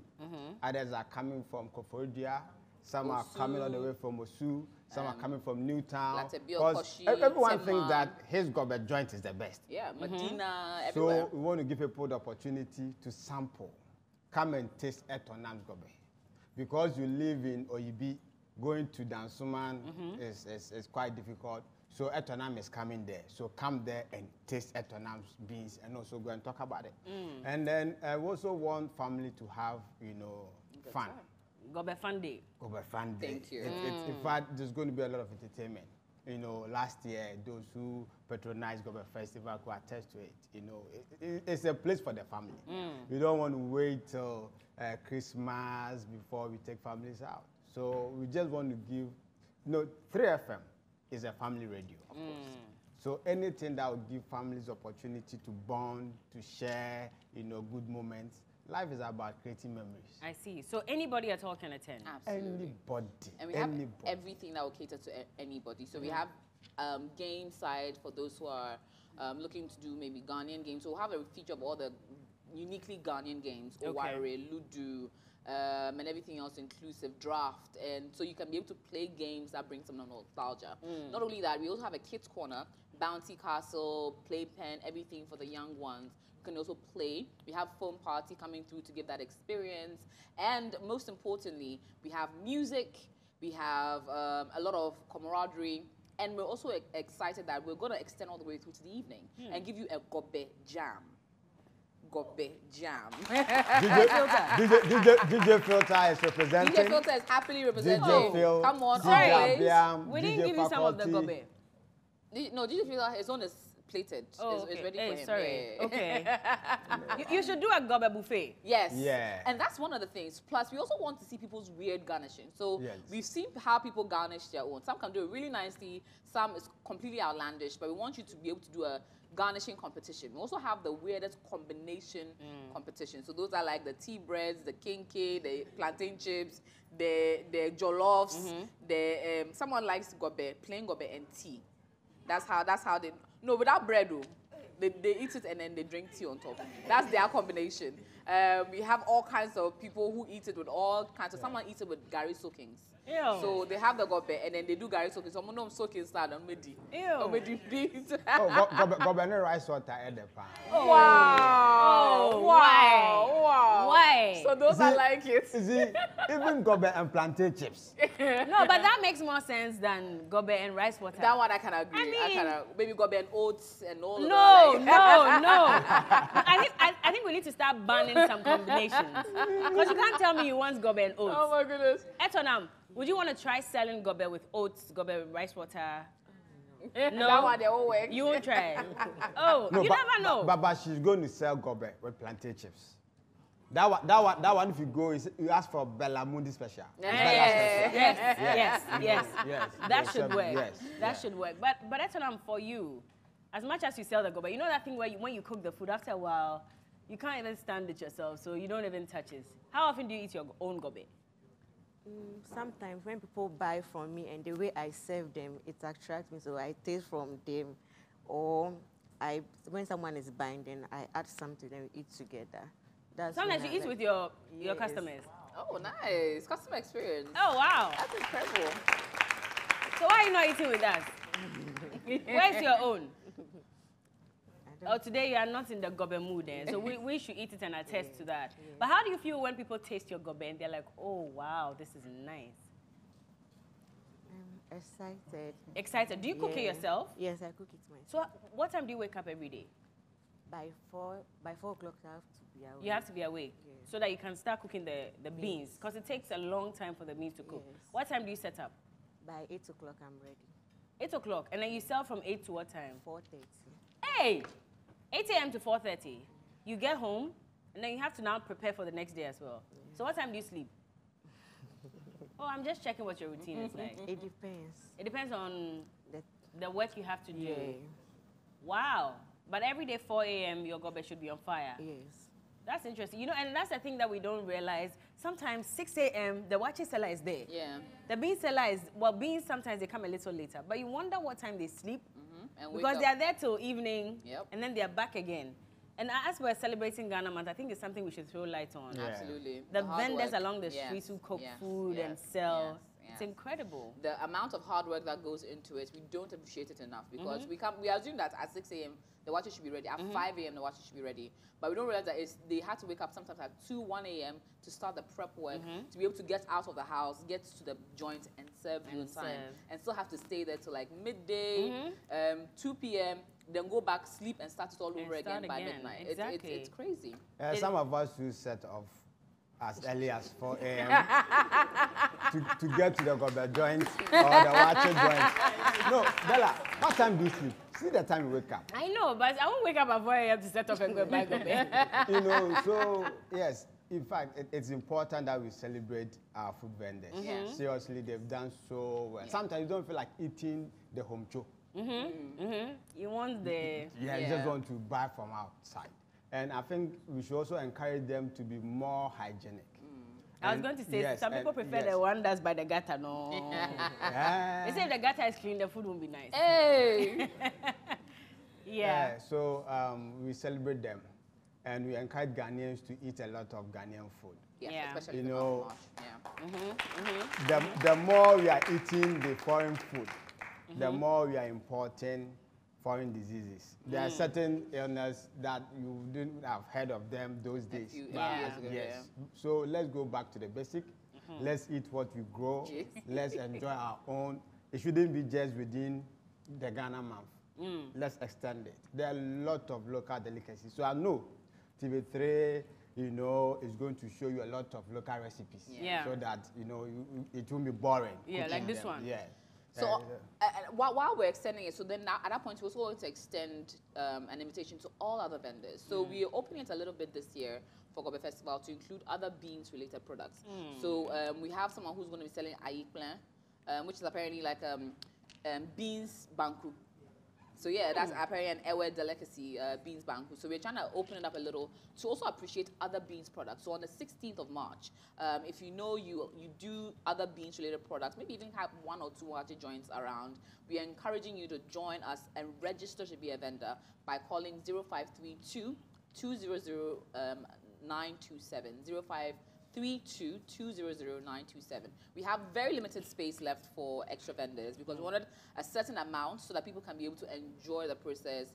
others are coming from Koforidua, some are coming all the way from Osu, some are coming from Newtown. Because everyone thinks that his GOBE joint is the best. Yeah, Medina, everywhere. So we want to give people the opportunity to sample, come and taste Etonam's GOBE. Because you live in Oyibi, going to Dansuman is quite difficult. So Etonam is coming there. So come there and taste Etonam's beans and also go and talk about it. And then I also want family to have, fun. GOBE Fun Day. GOBE Fun Day. Thank you. In fact, there's going to be a lot of entertainment. Last year, those who patronized GOBE Festival could attest to it. It's a place for the family. We don't want to wait till Christmas before we take families out. So we just want to give, 3FM is a family radio, of course. So anything that would give families opportunity to bond, to share, good moments. Life is about creating memories. I see. So anybody at all can attend? Absolutely. Anybody. And we have everything that will cater to anybody. So we have game side for those who are looking to do maybe Ghanaian games. So we'll have a feature of all the uniquely Ghanaian games, Oware, Ludu, and everything else inclusive, draft. And so you can be able to play games that bring some nostalgia. Not only that, we also have a kids corner, bouncy castle, playpen, everything for the young ones. You can also play. We have foam party coming through to give that experience. And most importantly, we have music, we have a lot of camaraderie, and we're also excited that we're going to extend all the way through to the evening and give you a GOBE jam. GOBE jam. DJ Filter is representing. DJ Filter is happily representing. DJ Phil, come on, DJ we didn't give you some of the GOBE. No, DJ Filter, his own is plated. Oh, it's ready for him. Sorry. Yeah. Okay. you should do a GOBE buffet. Yes. Yeah. And that's one of the things. Plus, we also want to see people's weird garnishing. So we've seen how people garnish their own. Some can do it really nicely. Some is completely outlandish. But we want you to be able to do a garnishing competition. We also have the weirdest combination competition. So those are like the tea breads, the kinky, the plantain chips, the jollofs. The someone likes GOBE, plain GOBE and tea. That's how they. No, without bread, though. They eat it and then they drink tea on top. That's their combination. We have all kinds of people who eat it with all kinds of. Someone eats it with Gary soakings. Ew. So they have the GOBE and then they do Gary soakings. Someone knows soaking style on Medi. GOBE and rice water at the pan. Wow. Wow. Why? So those are like it. See, even GOBE and plantain chips. No, but that makes more sense than GOBE and rice water. That one I can agree. I mean, maybe GOBE and oats and all of that. No. I think we need to start banning some combinations. Because you can't tell me you want GOBE and oats. Oh my goodness. Etonam, would you want to try selling GOBE with oats, GOBE with rice water? No, that one they all work. You won't try. Oh, no, you never know. But she's going to sell GOBE with plantain chips. That one, if you go, you ask for Bella Mundi special. Yes. That should work. Yes. That should work. But Etonam, for you, as much as you sell the GOBE, you know that thing where when you cook the food, after a while, you can't even stand it yourself, so you don't even touch it. How often do you eat your own GOBE? Sometimes when people buy from me and the way I serve them, it attracts me, so I taste from them. Or when someone is buying, then I add something and we eat together. Sometimes you eat with your customers. Oh, nice. Customer experience. Oh, wow. That's incredible. So why are you not eating with us? Where's your own? Oh, today you are not in the gobe mood, eh? So we should eat it and attest to that. Yeah. But how do you feel when people taste your gobe and they're like, oh, wow, this is nice? I'm excited. Excited. Do you cook it yourself? Yes, I cook it myself. So what time do you wake up every day? By 4 o'clock, I have to be awake. You have to be awake so that you can start cooking the beans, because it takes a long time for the beans to cook. Yes. What time do you set up? By 8 o'clock, I'm ready. 8 o'clock, and then you sell from 8 to what time? 4:30. Hey, 8 a.m. to 4:30. You get home, and then you have to now prepare for the next day as well. Yeah. So what time do you sleep? Oh, I'm just checking what your routine is like. It depends. It depends on the work you have to do. Yeah. Wow. But every day, 4 a.m., your gobe should be on fire. Yes. That's interesting. You know, and that's the thing that we don't realize. Sometimes 6 a.m., the wache seller is there. Yeah. The bean seller is, well, beans sometimes they come a little later. But you wonder what time they sleep. And because they are there till evening. Yep. And then they are back again. And as we're celebrating Ghana Month, I think it's something we should throw light on. Yeah. Absolutely. The vendors along the streets who cook food and sell. It's incredible. The amount of hard work that goes into it, we don't appreciate it enough, because we assume that at 6 a.m. the watches should be ready. At 5 a.m. the watches should be ready. But we don't realize that they had to wake up sometimes at 2, 1 a.m. to start the prep work, to be able to get out of the house, get to the joint and serve you in time. And still have to stay there till like midday, 2 p.m., then go back, sleep, and start it all over again by midnight. Exactly. It's crazy. Some of us who set off as early as 4 a.m. to get to the gobe joint or the wache joint. No, Bella, what time do you sleep? See the time you wake up. I know, but I won't wake up at 4 a.m. to set off and go buy gobe. You know, so yes, in fact, it's important that we celebrate our food vendors. Seriously, they've done so well. Sometimes you don't feel like eating the home cho. You want the... Yeah, you just want to buy from outside. And I think we should also encourage them to be more hygienic. I was going to say, some people prefer the one that's by the gutter, no. They say if the gutter is clean, the food won't be nice. Hey! So we celebrate them. And we encourage Ghanaians to eat a lot of Ghanaian food. Especially you know, the the more we are eating the foreign food, the more we are importing foreign diseases. There are certain illnesses that you didn't have heard of them those days. So let's go back to the basic. Let's eat what we grow. Let's enjoy our own. It shouldn't be just within the Ghana month. Let's extend it. There are a lot of local delicacies. So I know TV3, you know, is going to show you a lot of local recipes. So that, you know, it won't be boring. Like this one. So while we're extending it, so then now, at that point, we're also going to extend an invitation to all other vendors. So we're opening it a little bit this year for GOBE Festival to include other beans-related products. So we have someone who's going to be selling aïe, which is apparently like beans banku. So yeah, that's apparently an Ewe delicacy, beans banku. So we're trying to open it up a little to also appreciate other beans products. So on the 16th of March, if you know you do other beans related products, maybe even have 1 or 2 wache joints around, we are encouraging you to join us and register to be a vendor by calling 0532 200 927 0532 200 927. We have very limited space left for extra vendors because we wanted a certain amount so that people can be able to enjoy the process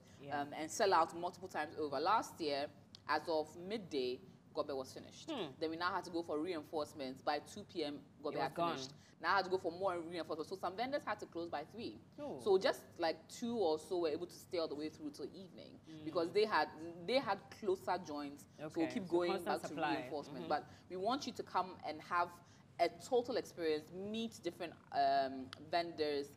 and sell out multiple times over. Last year, as of midday, GOBE was finished. Then we now had to go for reinforcements. By 2 p.m., GOBE had finished. Now I had to go for more reinforcements. So some vendors had to close by 3. So just like 2 or so were able to stay all the way through till evening because they had closer joints. So we'll keep going back to reinforcement. But we want you to come and have a total experience, meet different vendors,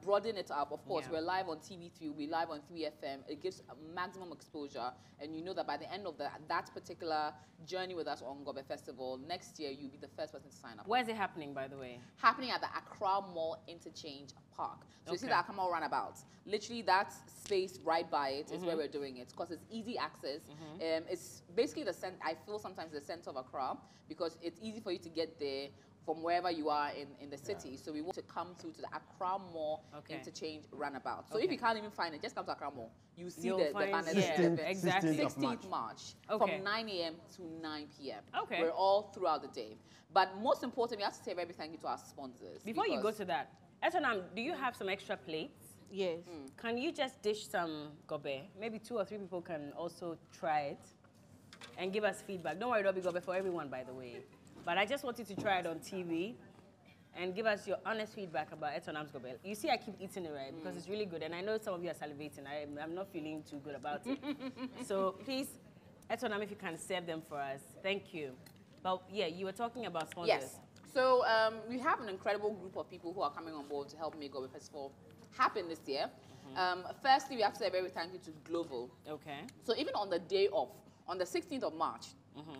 broaden it up. Of course, we're live on TV3, we're live on 3FM. It gives maximum exposure, and you know that by the end of that particular journey with us on GOBE Festival, next year you'll be the first person to sign up. Where's it happening, by the way? Happening at the Accra Mall Interchange Park. So you see the Accra Mall runabout. Literally, that space right by it is where we're doing it, because it's easy access. It's basically I feel sometimes the center of Accra, because it's easy for you to get there from wherever you are in the city. So we want to come through to the Accra Mall Interchange runabout. So if you can't even find it, just come to Accra Mall. You see the banner there. Exactly. 16th March from 9 a.m. to 9 p.m. We're all throughout the day. But most importantly, we have to say a very big thank you to our sponsors. Before you go to that, Etonam, do you have some extra plates? Yes. Can you just dish some gobe? Maybe 2 or 3 people can also try it and give us feedback. Don't worry, it'll be gobe for everyone, by the way. But I just want you to try it on TV and give us your honest feedback about Etonam's gobe. You see, I keep eating it, right? Because it's really good. And I know some of you are salivating. I'm not feeling too good about it. So please, Etonam, if you can serve them for us. Thank you. But yeah, you were talking about sponsors. Yes. So we have an incredible group of people who are coming on board to help make GOBE Festival happen this year. Firstly, we have to say a very thank you to Global. Okay. So even on the day off, on the 16th of March,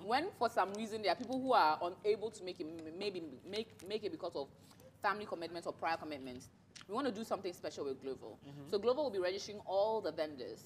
when for some reason there are people who are unable to make it, maybe make it because of family commitments or prior commitments, we want to do something special with Global. So Global will be registering all the vendors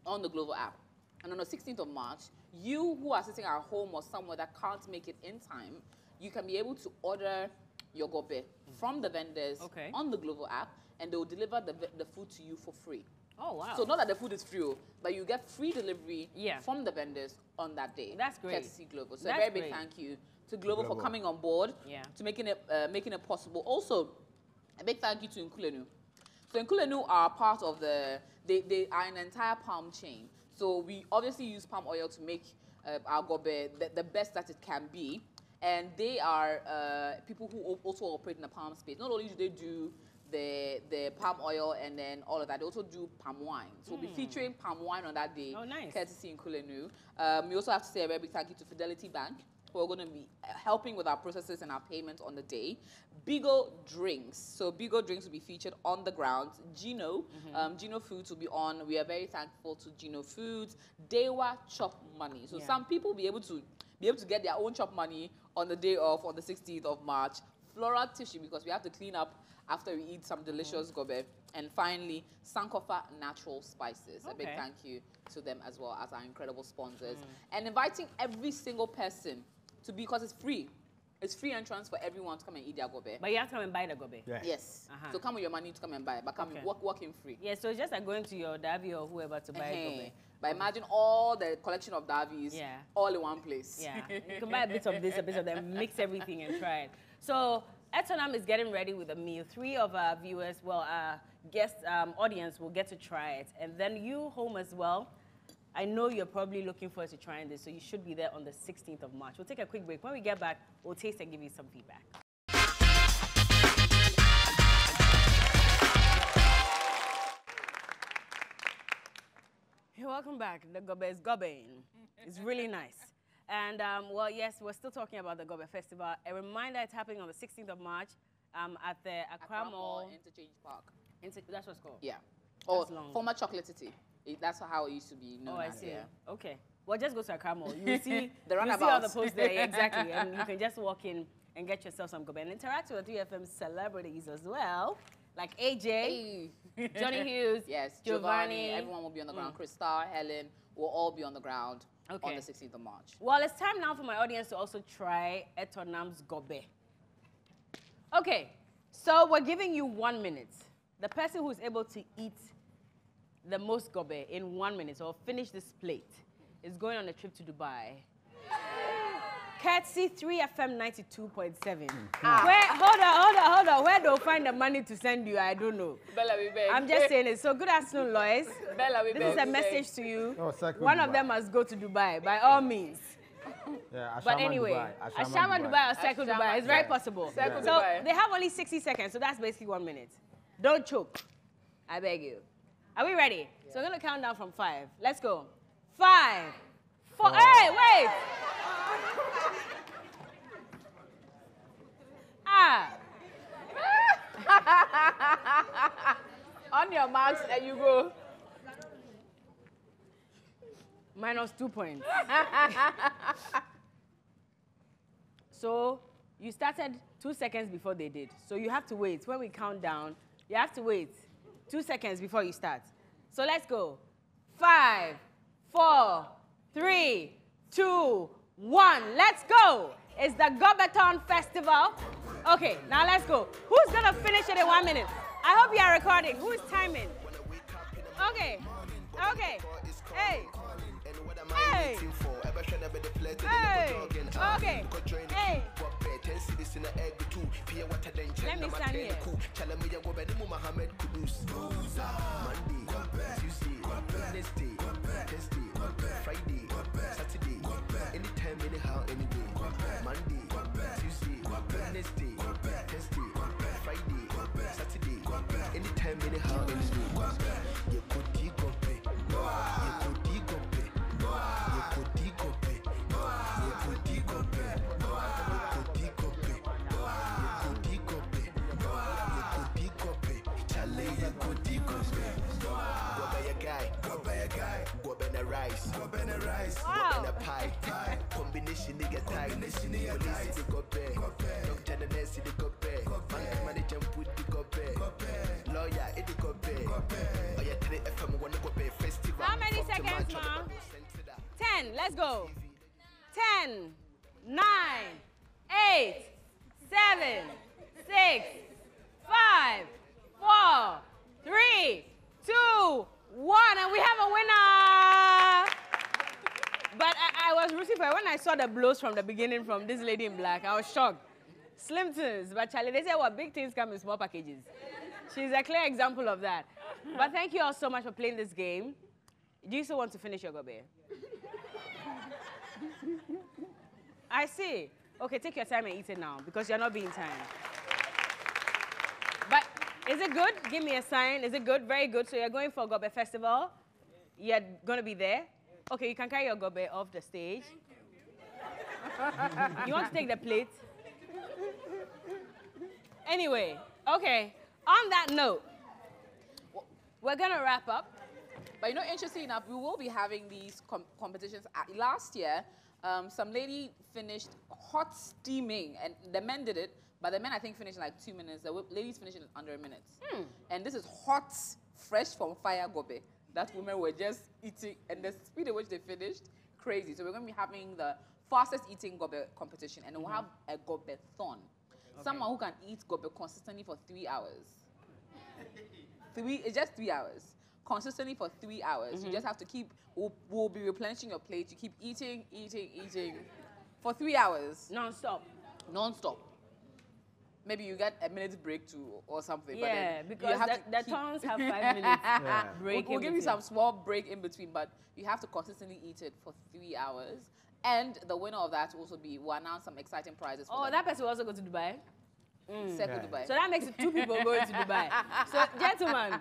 on the Global app. And on the 16th of March, you who are sitting at home or somewhere that can't make it in time, you can be able to order your gobe from the vendors on the Global app, and they will deliver the food to you for free. Oh, wow. So not that the food is free, but you get free delivery from the vendors on that day. That's great. Courtesy Global. So a very big thank you to Global for coming on board, to making it possible. Also, a big thank you to Nkulenu. So Nkulenu are part of they are an entire palm chain. So we obviously use palm oil to make our gobe the best that it can be. And they are people who also operate in the palm space. Not only do they do the palm oil and then all of that, they also do palm wine. So we'll be featuring palm wine on that day. Oh, nice. Courtesy in Kulenu. We also have to say a very big thank you to Fidelity Bank, who are going to be helping with our processes and our payments on the day. Bigo Drinks. So Bigo Drinks will be featured on the ground. Gino, Gino Foods will be on. We are very thankful to Gino Foods. Dewa Chop Money. So some people will be able to get their own chop money on the day off, on the 16th of March. Floral Tissue, because we have to clean up after we eat some delicious gobe. And finally, Sankofa Natural Spices. A big thank you to them as well as our incredible sponsors. And inviting every single person to be, because it's free. It's free entrance for everyone to come and eat their gobe. But you have to come and buy the gobe. Yeah. Yes. So come with your money to come and buy, but come walk in free. Yeah, so it's just like going to your Davi or whoever to buy gobe. But imagine all the collection of Davis all in one place. Yeah, you can buy a bit of this, a bit of that, mix everything and try it. So Etonam is getting ready with a meal. 3 of our viewers, well, our guest audience will get to try it. And then you home as well. I know you're probably looking forward to trying this, so you should be there on the 16th of March. We'll take a quick break. When we get back, we'll taste and give you some feedback. Welcome back. The gobe is gobeing. It's really nice. And, well, yes, we're still talking about the GOBE Festival. A reminder, it's happening on the 16th of March at the Accra Mall. Interchange Park. That's what's called? Yeah. Or former Chocolate City. That's how it used to be known as. I see. Yeah. Okay. Well, just go to Accra Mall. You will see, the you see all the posts there. Yeah, exactly. And you can just walk in and get yourself some gobe. And interact with the 3FM celebrities as well. Like AJ, Johnny Hughes, Giovanni, everyone will be on the ground. Crystal, Helen will all be on the ground on the 16th of March. Well, it's time now for my audience to also try Etonam's gobe. Okay, so we're giving you 1 minute. The person who's able to eat the most gobe in 1 minute or finish this plate is going on a trip to Dubai. Courtesy 3FM 92.7. Hold on. Where do I find the money to send you? I don't know. Bella, we beg. I'm just saying it. So good afternoon, Lois. Bella, we beg. This is a message to you. Oh, one of them must go to Dubai, by all means. Yeah, but anyway, Ashama Dubai or Circle Dubai. It's very possible. So they have only 60 seconds, so that's basically 1 minute. Don't choke. I beg you. Are we ready? Yeah. So we're going to count down from 5. Let's go. 5, 4. Hey, wait. On your marks, and you go. -2 points. So you started 2 seconds before they did. So you have to wait. When we count down, you have to wait 2 seconds before you start. So let's go. 5, 4, 3, 2, 1. Let's go. It's the GOBE Festival. Okay, now let's go. Who's gonna finish it in 1 minute? I hope you are recording. Who is timing? Okay. Okay. Hey. Hey. Hey. Okay. Hey. Let me stand here. Monday, Tuesday, Wednesday, Thursday, Friday, Saturday, anytime, anyhow, anyway. Monday, Tuesday, Wednesday, Thursday, Friday, Saturday, anytime, anyhow, anyway. You could decope, you could decope, you could decope, you could decope, you could decope, you could decope, you could decope, Charlie, you could decope. Go by a guy, go by a guy, go by a rice, go by a rice, go by a pie. Combination nigga tie, police the go pay, doctor the nurse the go pay, bank manager put the go pay, lawyer it the go pay. Oh yeah, 3FM wanna go pay festival. How many seconds, Mom? 10. Let's go. 10, 9, 8, 7, 6, 5, 4, 3, 2, 1, and we have a winner. But I was rooting for it. When I saw the blows from the beginning from this lady in black, I was shocked. Slim things, but Charlie, they say, well, big things come in small packages. She's a clear example of that. But thank you all so much for playing this game. Do you still want to finish your gobe? I see. Okay, take your time and eat it now, because you're not being timed. But is it good? Give me a sign. Is it good? Very good. So you're going for GOBE Festival. You're going to be there. Okay, you can carry your gobe off the stage. You want to take the plate? Anyway, okay. On that note, we're going to wrap up. But you know, interesting enough, we will be having these competitions. Last year, some lady finished hot steaming, and the men did it, but the men, I think, finished in like 2 minutes. The ladies finished in under a minute. And this is hot, fresh from fire gobe that women were just eating, and the speed at which they finished, crazy. So we're going to be having the fastest eating gobe competition, and we'll have a gobe-thon. Okay. Someone who can eat gobe consistently for 3 hours. It's just 3 hours. Consistently for 3 hours. You just have to keep, we'll be replenishing your plate. You keep eating, eating, eating for 3 hours. Non-stop. Non-stop. Maybe you get a minute's break too, or something. Yeah, but because the tons have 5 minutes break. We'll give you some small break in between, but you have to consistently eat it for 3 hours. And the winner of that will also be, we'll announce some exciting prizes for them. That person will also go to Dubai? Dubai. So that makes it 2 people going to Dubai. So, gentlemen,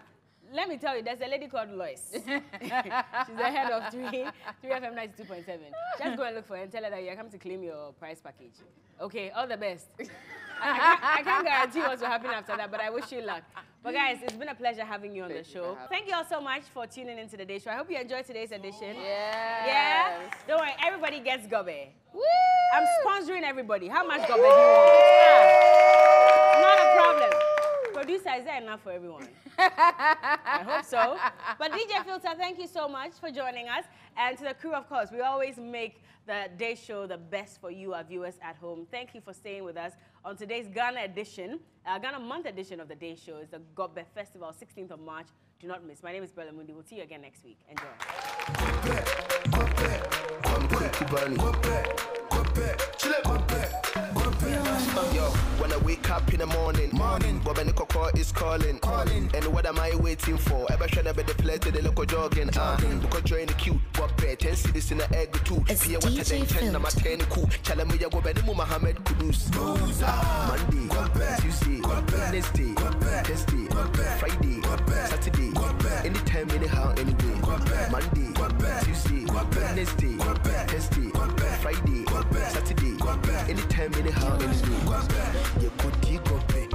let me tell you, there's a lady called Lois. She's the head of 3FM 92.7. Just go and look for her and tell her that you're coming to claim your prize package. Okay, all the best. I can't guarantee what will happen after that, but I wish you luck. But guys, it's been a pleasure having you on the show. Thank you all so much for tuning into the Day Show. I hope you enjoyed today's edition. Yes. Yeah? Don't worry, everybody gets gobe. Woo! I'm sponsoring everybody. How much gobe do you want? Not a problem. Producer, is that enough for everyone? I hope so. But DJ Filter, thank you so much for joining us. And to the crew, of course, we always make the Day Show the best for you, our viewers at home. Thank you for staying with us on today's Ghana edition, Ghana month edition of the Day Show. Is the GOBE Festival, 16th of March. Do not miss. My name is Bella Mundi. We'll see you again next week. Enjoy. Yo, when I wake up in the morning, Bob and Coco is calling. And what am I waiting for? Ever trying to be the place to the local jogging? Because join the queue, what pay 10 cities in the egg too. Here what I think 10 number 10 cool. Chalamuya go by the Muhammad Kudus. Monday, Tuesday, Wednesday, Thursday, Friday, Saturday, anytime, anyhow, anyway. Monday, Tuesday, Wednesday, Thursday, Friday, Saturday, anytime, anyhow, anyway. You could go pay.